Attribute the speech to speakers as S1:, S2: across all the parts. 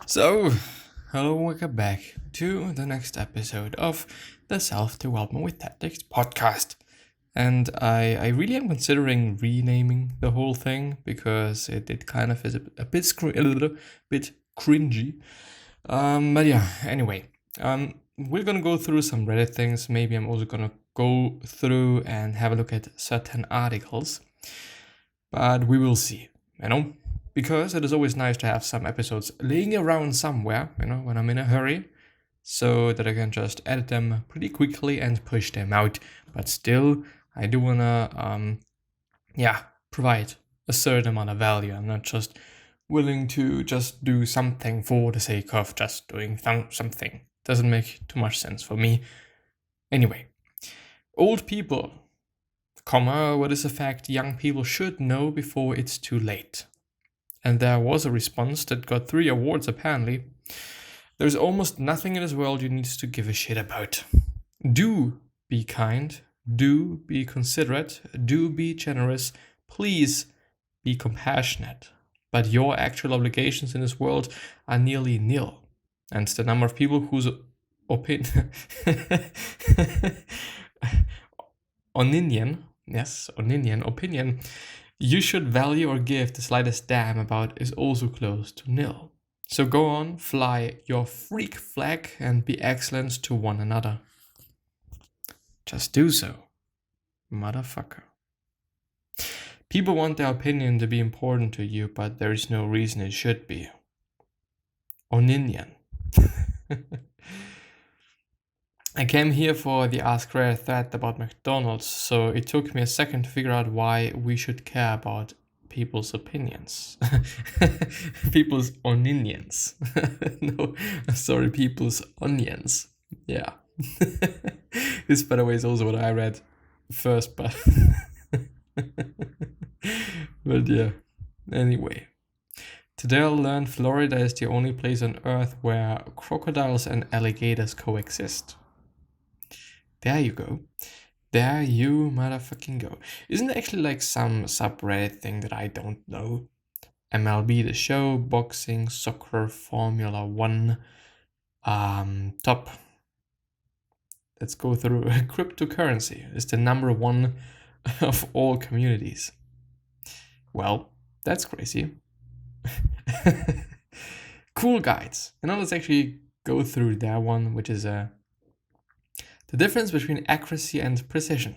S1: So, hello, welcome back to the next episode of the Self-Development with Tactics podcast. And I really am considering renaming the whole thing because it kind of is a little bit cringy. But yeah, anyway, we're gonna go through some Reddit things. Maybe I'm also gonna go through and have a look at certain articles. But we will see, because it is always nice to have some episodes laying around somewhere, when I'm in a hurry, so that I can just edit them pretty quickly and push them out. But still, I do wanna, provide a certain amount of value. I'm not just willing to just do something for the sake of just doing something. Doesn't make too much sense for me. Anyway, old people, what is a fact young people should know before it's too late. And there was a response that got 3 awards apparently. There's almost nothing in this world you need to give a shit about. Do be kind, do be considerate, do be generous, please be compassionate. But your actual obligations in this world are nearly nil. And the number of people whose opinion you should value or give the slightest damn about is also close to nil. So go on, fly your freak flag and be excellent to one another. Just do so, motherfucker. People want their opinion to be important to you, but there is no reason it should be. Oninian. I came here for the Ask Reddit thread about McDonald's, so it took me a second to figure out why we should care about people's opinions. People's onions. No, sorry, people's onions. Yeah. This, by the way, is also what I read first, but but yeah. Anyway. Today I learned Florida is the only place on Earth where crocodiles and alligators coexist. There you go. There you motherfucking go. Isn't there actually like some subreddit thing that I don't know? MLB The Show, boxing, soccer, Formula 1, top. Let's go through. Cryptocurrency is the number 1 of all communities. Well, that's crazy. CoolGuides. Let's actually go through that one, which is the difference between accuracy and precision.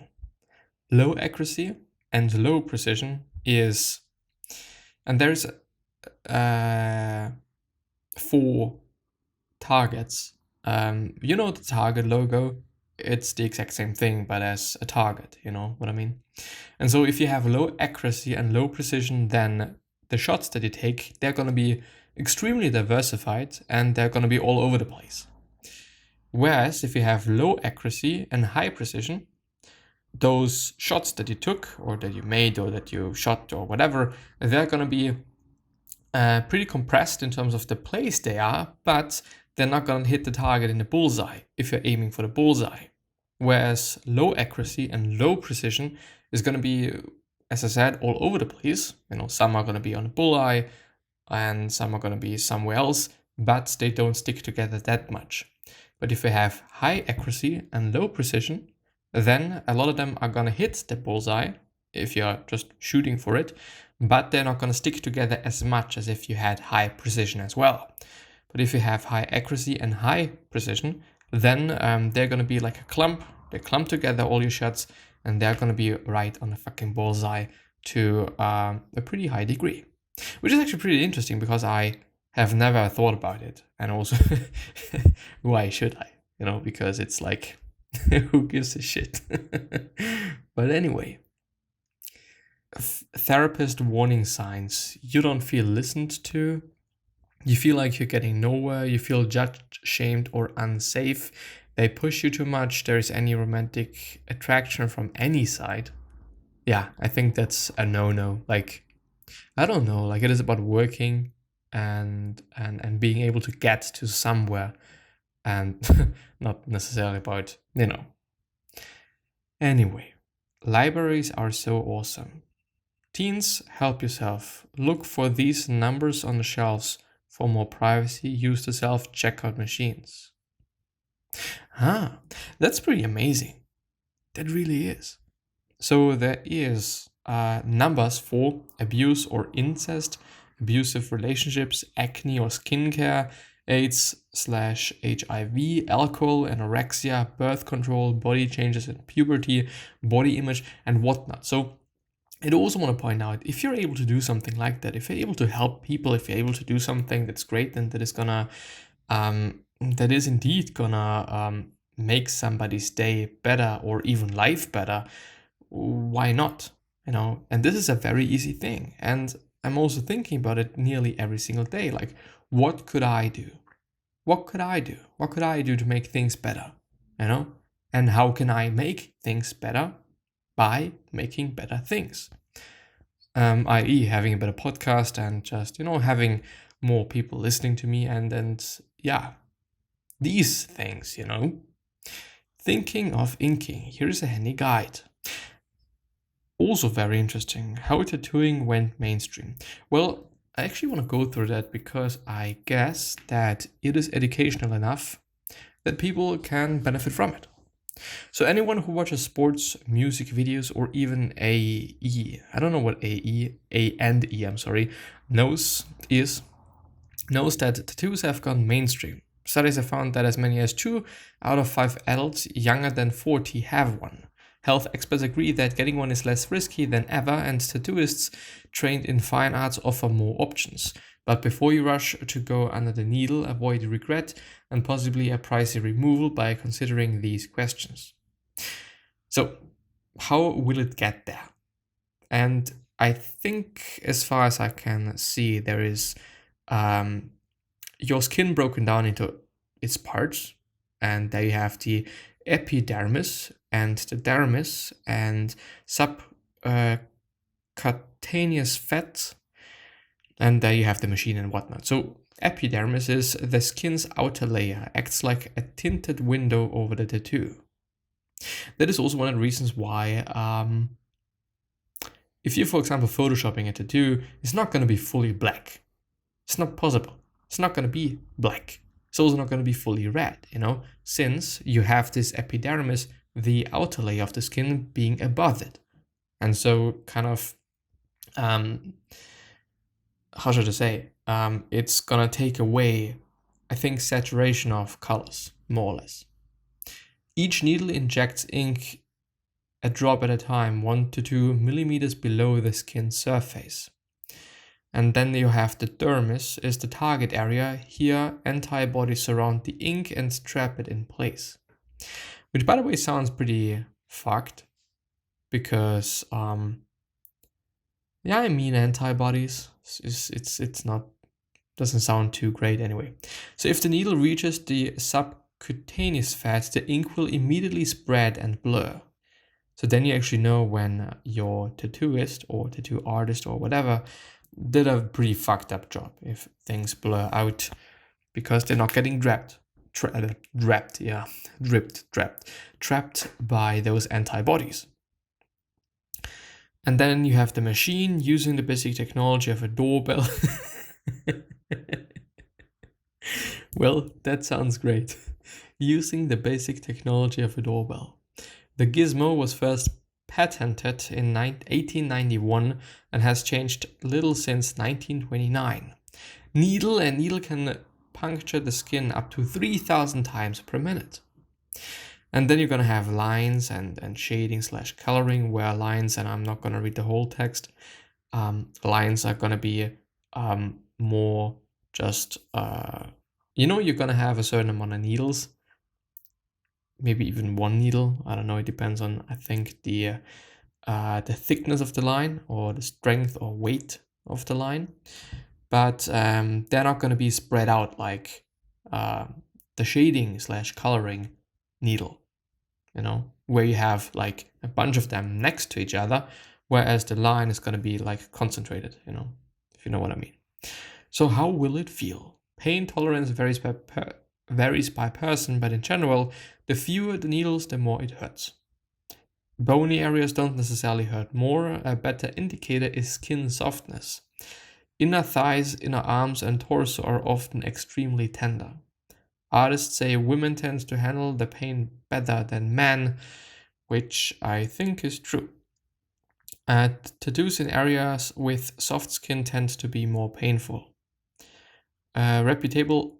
S1: Low accuracy and low precision is, and there's 4 targets. The target logo, it's the exact same thing, but as a target, you know what I mean? And so if you have low accuracy and low precision, then the shots that you take, they're going to be extremely diversified and they're going to be all over the place. Whereas if you have low accuracy and high precision, those shots that you took or that you made or that you shot or whatever, they're going to be pretty compressed in terms of the place they are, but they're not going to hit the target in the bullseye if you're aiming for the bullseye. Whereas low accuracy and low precision is going to be, as I said, all over the place. Some are going to be on the bullseye and some are going to be somewhere else, but they don't stick together that much. But if you have high accuracy and low precision, then a lot of them are going to hit the bullseye if you're just shooting for it, but they're not going to stick together as much as if you had high precision as well. But if you have high accuracy and high precision, then they're going to be like a clump. They clump together, all your shots, and they're going to be right on the fucking bullseye to a pretty high degree. Which is actually pretty interesting because I have never thought about it. And also, why should I? Because it's like, who gives a shit? But anyway, therapist warning signs. You don't feel listened to. You feel like you're getting nowhere. You feel judged, shamed, or unsafe. They push you too much. There is any romantic attraction from any side. Yeah, I think that's a no-no. Like, I don't know. Like, it is about working and being able to get to somewhere, and not necessarily about, Anyway, libraries are so awesome. Teens, help yourself. Look for these numbers on the shelves. For more privacy, use the self-checkout machines. That's pretty amazing. That really is. So there is numbers for abuse or incest, abusive relationships, acne or skincare, AIDS/HIV, alcohol, anorexia, birth control, body changes in puberty, body image, and whatnot. So I also want to point out, if you're able to do something like that, if you're able to help people, if you're able to do something that's great and that is indeed gonna make somebody's day better or even life better, why not? And this is a very easy thing. And I'm also thinking about it nearly every single day. Like, what could I do? What could I do? What could I do to make things better? And how can I make things better? By making better things. I.e. having a better podcast and just, having more people listening to me and these things, Thinking of inking. Here's a handy guide. Also very interesting, how tattooing went mainstream. Well, I actually want to go through that because I guess that it is educational enough that people can benefit from it. So anyone who watches sports, music videos, or even AE, I don't know what A and E, knows that tattoos have gone mainstream. Studies have found that as many as 2 out of 5 adults younger than 40 have one. Health experts agree that getting one is less risky than ever, and tattooists trained in fine arts offer more options. But before you rush to go under the needle, avoid regret and possibly a pricey removal by considering these questions. So, how will it get there? And I think, as far as I can see, there is your skin broken down into its parts, and there you have the epidermis and the dermis and subcutaneous fat, and there you have the machine and whatnot. So epidermis is the skin's outer layer, acts like a tinted window over the tattoo. That is also one of the reasons why if you're, for example, photoshopping a tattoo, it's not going to be fully black. It's not possible. It's not going to be black. It's also not going to be fully red, since you have this epidermis, the outer layer of the skin, being above it. And so kind of, how should I say, it's going to take away, I think, saturation of colors, more or less. Each needle injects ink a drop at a time, 1 to 2 millimeters below the skin surface. And then you have the dermis, is the target area. Here, antibodies surround the ink and trap it in place. Which, by the way, sounds pretty fucked. Because, antibodies. It's not, doesn't sound too great anyway. So if the needle reaches the subcutaneous fat, the ink will immediately spread and blur. So then you actually know when your tattooist or tattoo artist or whatever did a pretty fucked up job if things blur out because they're not getting trapped by those antibodies. And then you have the machine using the basic technology of a doorbell. Well, that sounds great. Using the basic technology of a doorbell. The gizmo was first patented in 1891 and has changed little since 1929. Needle can puncture the skin up to 3,000 times per minute. And then you're going to have lines and shading / coloring, where lines, and I'm not going to read the whole text, lines are going to be more just, you're going to have a certain amount of needles, maybe even one needle. I don't know. It depends on, I think, the thickness of the line or the strength or weight of the line. But they're not going to be spread out like the shading / coloring needle, where you have like a bunch of them next to each other, whereas the line is going to be like concentrated, if you know what I mean. So how will it feel? Pain tolerance varies by person, but in general, the fewer the needles, the more it hurts. Bony areas don't necessarily hurt more. A better indicator is skin softness. Inner thighs, inner arms, and torso are often extremely tender. Artists say women tend to handle the pain better than men, which I think is true. Tattoos in areas with soft skin tend to be more painful. Reputable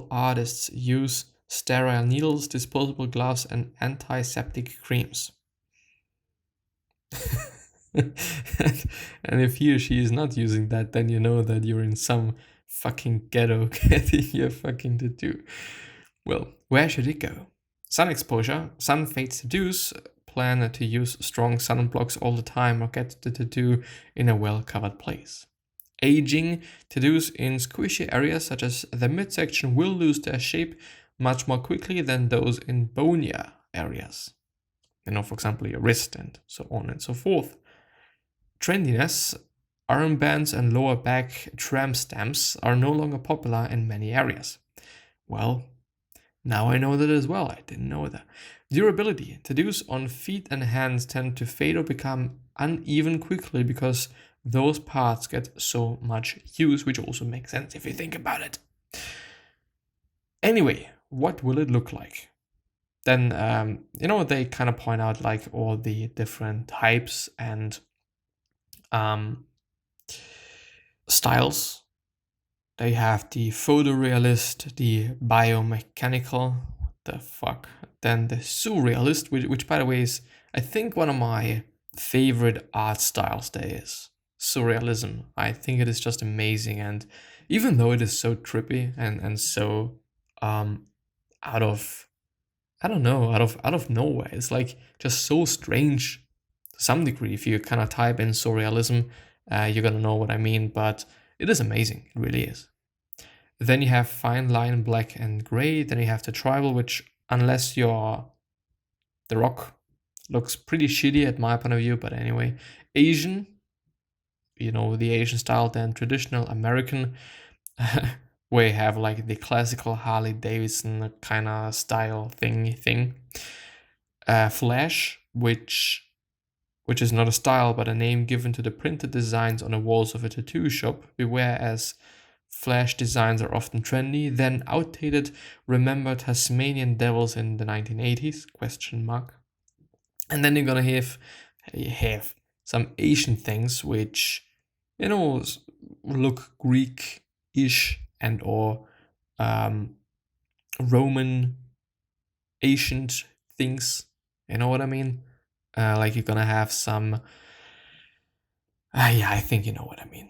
S1: artists use sterile needles, disposable gloves, and antiseptic creams. And if he or she is not using that, then you know that you're in some fucking ghetto getting your fucking tattoo. Well, where should it go? Sun exposure. Sun fades tattoos plan to use strong sunblocks all the time or get the tattoo in a well-covered place. Aging. Tattoos in squishy areas such as the midsection will lose their shape much more quickly than those in bonier areas. For example, your wrist and so on and so forth. Trendiness. Armbands and lower back tramp stamps are no longer popular in many areas. Well, now I know that as well. I didn't know that. Durability. Tattoos on feet and hands tend to fade or become uneven quickly because those parts get so much use, which also makes sense if you think about it. Anyway, what will it look like? Then, they kind of point out like all the different types and styles. They have the photorealist, the biomechanical, the fuck. Then the surrealist, which by the way is, I think, one of my favorite art styles there is. Surrealism. I think it is just amazing, and even though it is so trippy and so out of nowhere, it's like just so strange to some degree. If you kind of type in surrealism, you're gonna know what I mean, but it is amazing. It really is. Then you have fine line, black and gray. Then you have the tribal, which, unless you're The Rock, looks pretty shitty at my point of view. But anyway, Asian, the Asian style. Then traditional American, where you have like the classical Harley Davidson kind of style thing. Flash, which is not a style but a name given to the printed designs on the walls of a tattoo shop. Beware, as flash designs are often trendy. Then outdated. Remember Tasmanian devils in the 1980s? ? And then you're gonna have some Asian things which look Greek-ish and or Roman ancient things. You know what I mean? Like you're gonna have some. I think you know what I mean.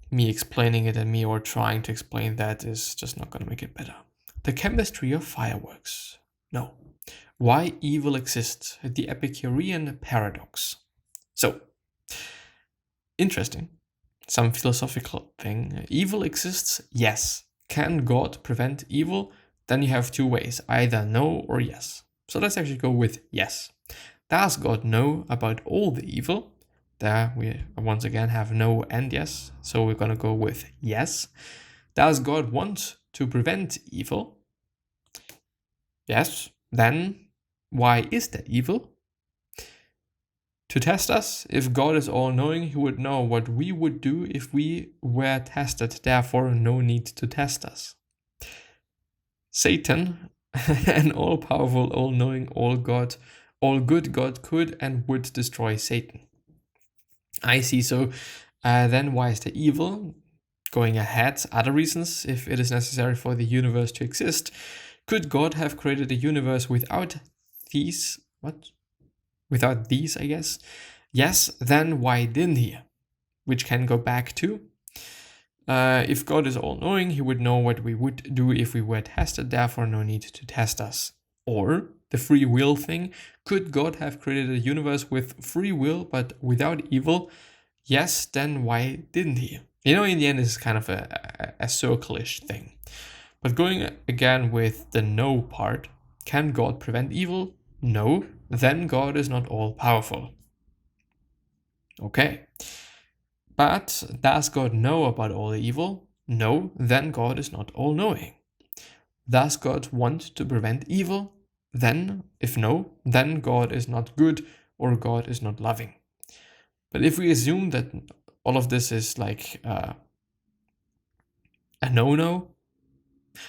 S1: Me explaining it and me or trying to explain that is just not gonna make it better. The chemistry of fireworks. No. Why evil exists. The Epicurean paradox. So, interesting. Some philosophical thing. Evil exists? Yes. Can God prevent evil? Then you have two ways, either no or yes. So let's actually go with yes. Does God know about all the evil? There we once again have no and yes, so we're gonna go with yes. Does God want to prevent evil? Yes. Then why is there evil? To test us. If God is all-knowing, he would know what we would do if we were tested, therefore no need to test us. Satan, an all-powerful, all-knowing, all-good God could and would destroy Satan. I see. So then why is there evil? Going ahead, other reasons. If it is necessary for the universe to exist, could God have created a universe without these? Without these, I guess. Yes, then why didn't he? Which can go back to. If God is all-knowing, he would know what we would do if we were tested, therefore no need to test us. Or the free will thing. Could God have created a universe with free will but without evil? Yes, then why didn't he? In the end, this is kind of a circle-ish thing. But going again with the no part, can God prevent evil? No, then God is not all-powerful. Okay. But does God know about all the evil? No, then God is not all-knowing. Does God want to prevent evil? Then, if no, then God is not good or God is not loving. But if we assume that all of this is like a no-no.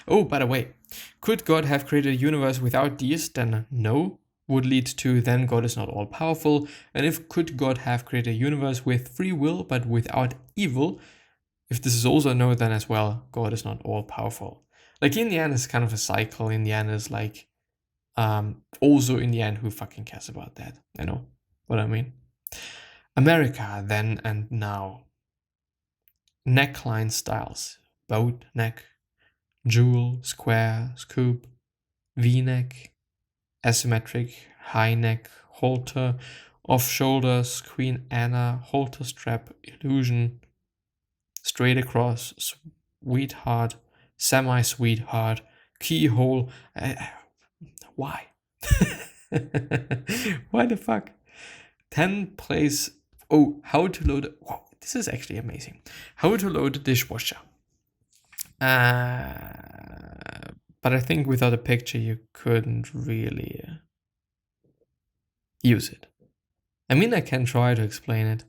S1: Oh, by the way, could God have created a universe without these? Then no, would lead to then God is not all powerful. And if could God have created a universe with free will but without evil? If this is also no, then as well, God is not all powerful. Like in the end, it's kind of a cycle. In the end, it's like also in the end, who fucking cares about that? You know what I mean? America then and now. Neckline styles: boat neck, jewel, square, scoop, V-neck, asymmetric, high neck, halter, off shoulders, Queen Anna, halter strap, illusion, straight across, sweetheart, semi-sweetheart, keyhole. Why? Why the fuck? 10 place. Oh, how to load. Wow, this is actually amazing. How to load a dishwasher. But I think without a picture, you couldn't really use it. I mean, I can try to explain it.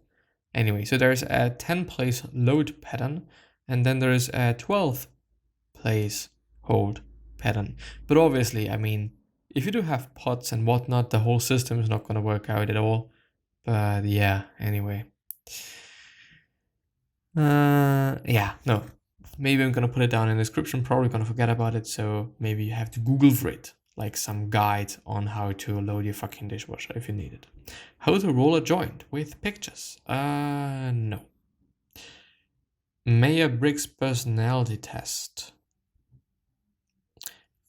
S1: Anyway, so there's a 10 place load pattern, and then there's a 12 place hold pattern. But obviously, I mean, if you do have pots and whatnot, the whole system is not going to work out at all. But yeah, anyway. Yeah, no. Maybe I'm going to put it down in the description, probably going to forget about it, so maybe you have to Google for it. Like some guide on how to load your fucking dishwasher if you need it. How to roll a joint with pictures. No. Myers-Briggs personality test.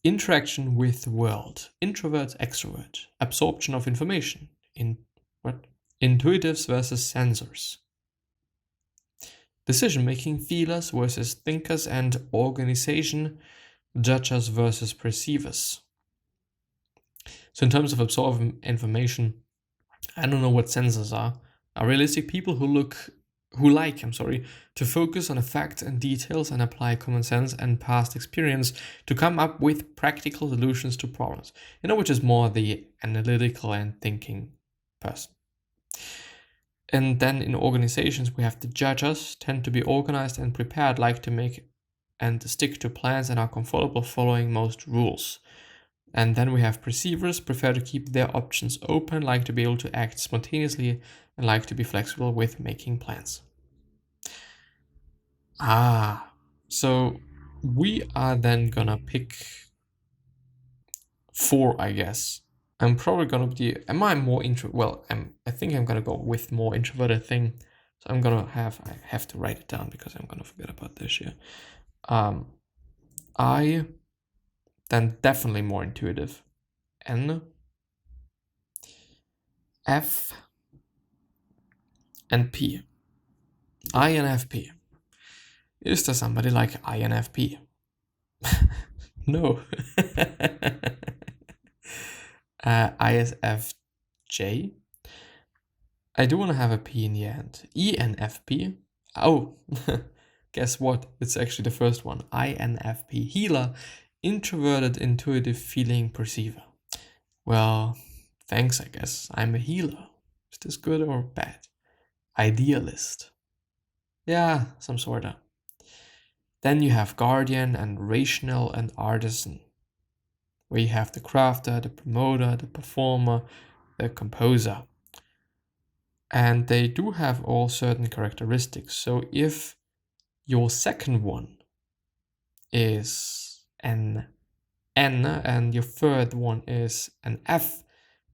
S1: Interaction with the world. Introvert, extrovert. Absorption of information. Intuitives versus sensors. Decision-making, feelers versus thinkers, and organization, judgers versus perceivers. So in terms of absorbing information, I don't know what sensors are realistic people who like to focus on the facts and details and apply common sense and past experience to come up with practical solutions to problems. Which is more the analytical and thinking person. And then in organizations, we have the judges, tend to be organized and prepared, like to make and stick to plans and are comfortable following most rules. And then we have perceivers, prefer to keep their options open, like to be able to act spontaneously and like to be flexible with making plans. So we are then gonna pick 4, I guess. I'm probably gonna be. Am I more intro? Well, I think I'm gonna go with more introverted thing. So I have to write it down because I'm gonna forget about this here. I then definitely more intuitive. N, F, and P. INFP. Is there somebody like INFP? No. ISFJ. I do want to have a P in the end. ENFP. Oh, guess what? It's actually the first one. INFP. Healer. Introverted, intuitive, feeling, perceiver. Well, thanks, I guess. I'm a healer. Is this good or bad? Idealist. Yeah, some sorta. Then you have guardian and rational and artisan, where you have the crafter, the promoter, the performer, the composer. And they do have all certain characteristics. So if your second one is an N and your third one is an F,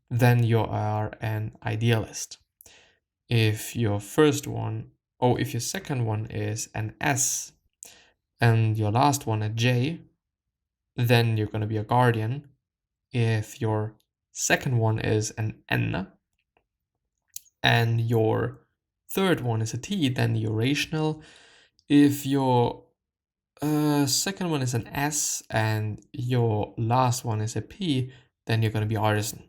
S1: then you are an idealist. If your second one is an S and your last one a J, then you're going to be a guardian. If your second one is an N and your third one is a T, then you're rational. If your second one is an S and your last one is a P, then you're going to be artisan.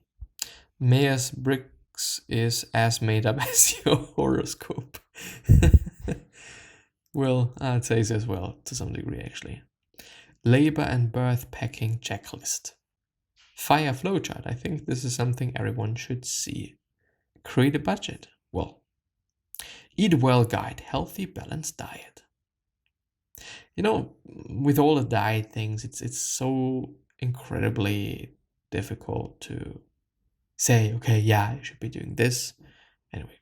S1: Myers-Briggs is as made up as your horoscope. Well, I'd say so as well, to some degree, actually. Labor and birth packing checklist. Fire flowchart. I think this is something everyone should see. Create a budget. Well, Eat Well Guide, Healthy Balanced Diet. You know, with all the diet things, it's so incredibly difficult to say, okay, yeah, you should be doing this. Anyway.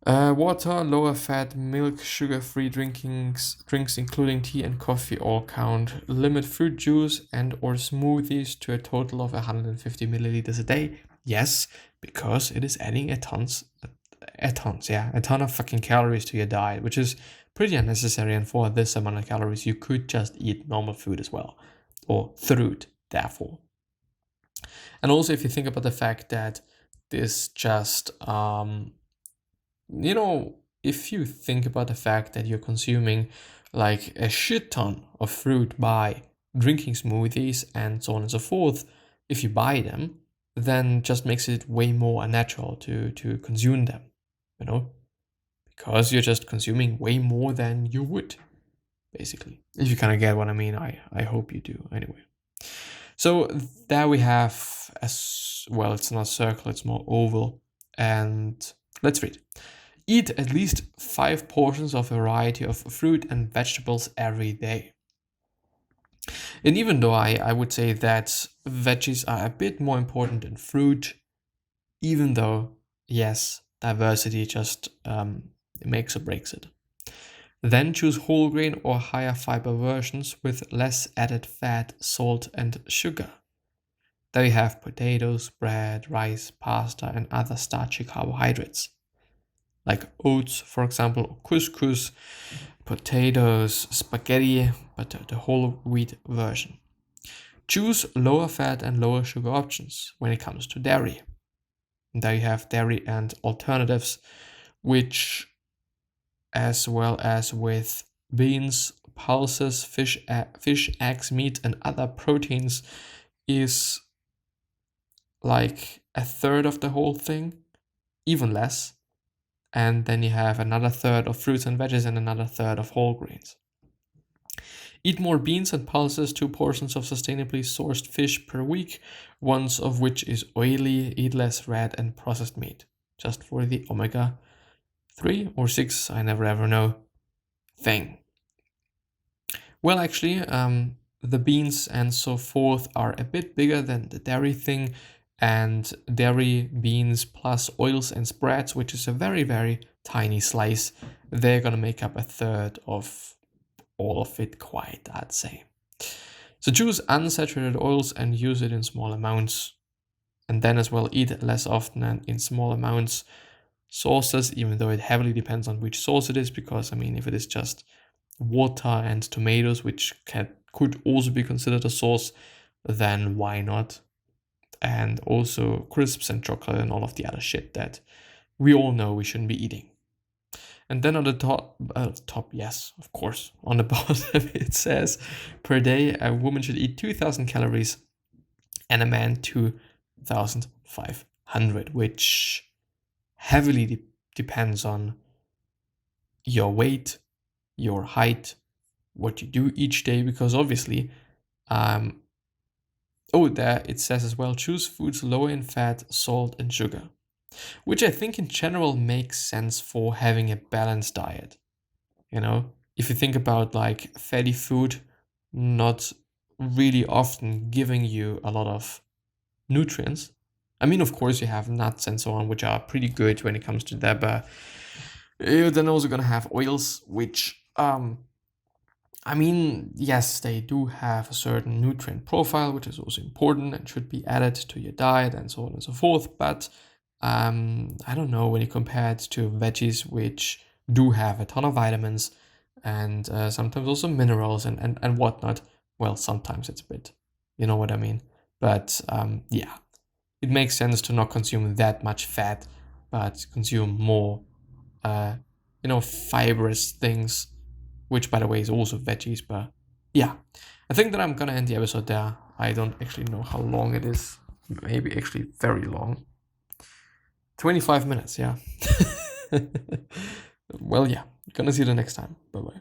S1: Water, lower fat, milk, sugar-free drinks including tea and coffee all count. Limit fruit juice and or smoothies to a total of 150 milliliters a day. Yes, because it is adding a ton of fucking calories to your diet, which is pretty unnecessary. And for this amount of calories, you could just eat normal food as well, or fruit, therefore. And also, if you think about the fact that this just if you think about the fact that you're consuming like a shit ton of fruit by drinking smoothies and so on and so forth, if you buy them, then just makes it way more unnatural to consume them, because you're just consuming way more than you would, basically. If you kind of get what I mean, I hope you do anyway. So there we have, it's not circle, it's more oval. And let's read. Eat at least 5 portions of a variety of fruit and vegetables every day. And even though I would say that veggies are a bit more important than fruit, even though, yes, diversity just makes or breaks it. Then choose whole grain or higher fiber versions with less added fat, salt, and sugar. There you have potatoes, bread, rice, pasta, and other starchy carbohydrates, like oats, for example, or couscous, potatoes, spaghetti, but the whole wheat version. Choose lower fat and lower sugar options when it comes to dairy. And there you have dairy and alternatives, which, as well as with beans, pulses, fish, eggs, meat, and other proteins, is like a third of the whole thing, even less. And then you have another third of fruits and veggies and another third of whole grains. Eat more beans and pulses, 2 portions of sustainably sourced fish per week, one of which is oily. Eat less red and processed meat, just for the omega-3 or 6, I never ever know, thing. Well, actually, the beans and so forth are a bit bigger than the dairy thing, and dairy, beans plus oils and spreads, which is a very, very tiny slice, they're gonna make up a third of all of it, quite, I'd say. So choose unsaturated oils and use it in small amounts. And then as well, eat less often and in small amounts. Sauces, even though it heavily depends on which sauce it is, because if it is just water and tomatoes, which could also be considered a sauce, then why not? And also crisps and chocolate and all of the other shit that we all know we shouldn't be eating. And then on the top, yes, of course, on the bottom it says per day a woman should eat 2,000 calories and a man 2,500, which heavily depends on your weight, your height, what you do each day, because obviously there it says as well, choose foods lower in fat, salt, and sugar, which I think in general makes sense for having a balanced diet. If you think about like fatty food not really often giving you a lot of nutrients. Of course you have nuts and so on, which are pretty good when it comes to that, but you're then also gonna have oils, which yes, they do have a certain nutrient profile, which is also important and should be added to your diet and so on and so forth. But I don't know, when you compare it to veggies, which do have a ton of vitamins and sometimes also minerals and whatnot. Well, sometimes it's a bit, you know what I mean? But yeah, it makes sense to not consume that much fat, but consume more, fibrous things, which by the way is also veggies. But yeah, I think that I'm gonna end the episode there. I don't actually know how long it is. Maybe actually very long. 25 minutes, yeah. Well, yeah, gonna see you the next time. Bye-bye.